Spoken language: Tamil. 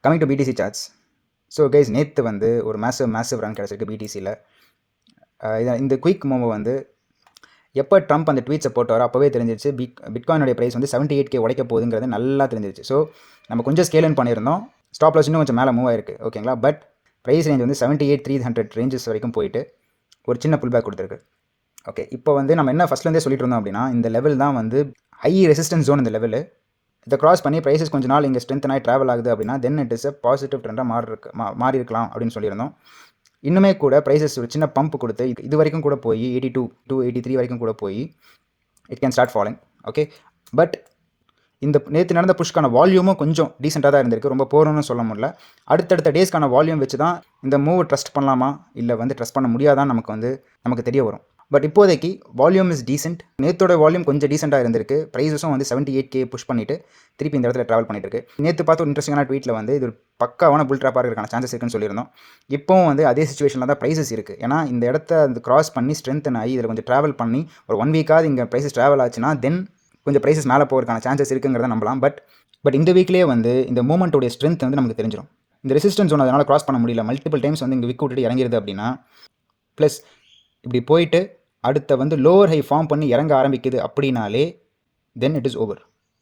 Coming to BTC charts. So guys, நேற்று வந்து ஒரு மேசிவ் ரன் கிடச்சிருக்கு பிடிசியில். இந்த குயிக் மூவ் வந்து எப்போ ட்ரம்ப் அந்த ட்வீட்ஸை போட்டாரோ அப்போவே தெரிஞ்சிருச்சு பிட்காயினுடைய ப்ரைஸ் வந்து 78K உடைக்க போகுதுங்கிறது நல்லா தெரிஞ்சிருச்சு. ஸோ நம்ம கொஞ்சம் ஸ்கேல் இன் பண்ணியிருந்தோம், ஸ்டாப் லாஸ் இன்னும் கொஞ்சம் மேலே மூவ் ஆயிருக்கு. ஓகேங்களா? பட் ப்ரைஸ் ரேஞ்ச் வந்து 78,300 ரேஞ்சஸ் வரைக்கும் போயிட்டு ஒரு சின்ன புல் பேக் கொடுத்துருக்கு. ஓகே, இப்போ வந்து நம்ம என்ன ஃபஸ்ட்லேருந்தே சொல்லிட்டு இருந்தோம் அப்படின்னா, இந்த லெவல் தான் வந்து ஹை ரெசிஸ்டன்ஸ் ஜோன். இந்த லெவல் இதை கிராஸ் பண்ணி ப்ரைஸஸ் கொஞ்ச நாள் இங்கே ஸ்ட்ரென்த் ஆகி ட்ராவல் ஆகுது அப்படின்னா then it is a positive ட்ரெண்டாக மாறி இருக்கலாம் அப்படின்னு சொல்லியிருந்தோம். இன்னுமே கூட ப்ரைஸஸ் ஒரு சின்ன பம்ப் கொடுத்து இது வரைக்கும் கூட போய் 82 to 83 வரைக்கும் கூட போய் it can start following. Okay, but இந்த நேற்று நடந்த புஷ்க்கான வால்யூமும் கொஞ்சம் டீசெண்டாக தான் இருந்திருக்கு, ரொம்ப போகிறோன்னு சொல்ல முடியல. அடுத்தடுத்த டேஸ்க்கான வால்யூம் வச்சு தான் இந்த மூவ் ட்ரஸ்ட் பண்ணலாமா இல்லை வந்து ட்ரஸ்ட் பண்ண முடியாதான் நமக்கு தெரிய வரும். பட் இப்போதைக்கு வால்யூம் இஸ் டீசென்ட். நேற்றோட வால்யூம் கொஞ்சம் டீசெண்டாக இருந்திருக்கு. ப்ரைஸஸும் வந்து 78K புஷ் பண்ணிட்டு திருப்பி இந்த இடத்துல ட்ராவல் பண்ணிட்டு இருக்கு. நேற்று பார்த்து ஒரு இன்ட்ரெஸ்டிங்கான ட்வீட்டில் வந்து இது ஒரு பக்காவான புல் ட்ராப்பாக இருக்கிற சான்சஸ் இருக்குன்னு சொல்லியிருந்தோம். இப்போவும் வந்து அதே சுச்சுவேஷனில் தான் ப்ரைஸஸ் இருக்குது. ஏன்னா இந்த இடத்த அந்த கிராஸ் பண்ணி ஸ்ட்ரென்த்தன் ஆகி இதில் கொஞ்சம் ட்ராவல் பண்ணி ஒரு 1 வீக்காவது இங்கே ப்ரைஸஸ் ட்ராவல் ஆச்சுன்னா தென் கொஞ்சம் ப்ரைஸஸ் மேலே போகிறதுக்கான சான்சஸ் இருக்குங்கிறத நம்பலாம். பட் இந்த வீக்லேயே வந்து இந்த மூமெண்ட்டோடைய ஸ்ட்ரென்த் வந்து நமக்கு தெரிஞ்சிடும். இந்த ரெசிஸ்டன்ஸ் ஒன்று அதனால் கிராஸ் பண்ண முடியல, மல்டிபிள் டைம்ஸ் வந்து இங்கே விக்கு விட்டுட்டு இறங்கிடுது அப்படின்னா, ப்ளஸ் இப்படி போயிட்டு அடுத்த வந்து லோவர் ஹை ஃபார்ம் பண்ணி இறங்க ஆரம்பிக்குது அப்படின்னாலே தென் இட் இஸ் ஓவர்.